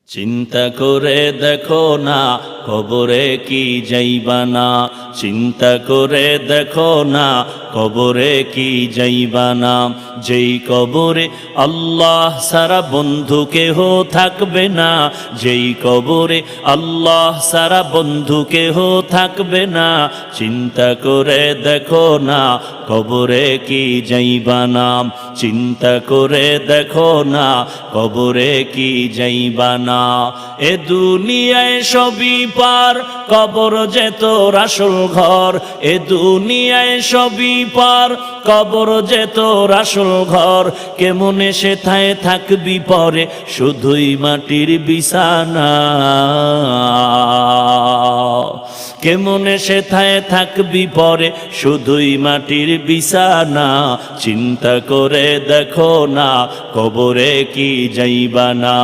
চিন্তা করে দেখো না কবরে কি যাইবা না, চিন্তা করে দেখো না কবরে কি যাইবা না। যেই কবরে আল্লাহ সারা বন্ধু কেহ থাকবে না, যেই কবরে আল্লাহ সারা বন্ধু কেহ থাকবে না। চিন্তা করে দেখো না কবরে কি যাইবা না, চিন্তা করে দেখো না কবরে কি যাইবা না। এ দুনিয়ায় সবই পার, কবর যে তোর আসল ঘর। এ দুনিয়ায় সবই পার, কবর যে তোর আসল ঘর। কেমনে সেথায় থাকবি পরে, শুধুই মাটির বিছানা। কেমনে সেথায় থাকবি পরে, শুধুই মাটির বিছানা। চিন্তা করে দেখো না কবরে কি যাইবা না।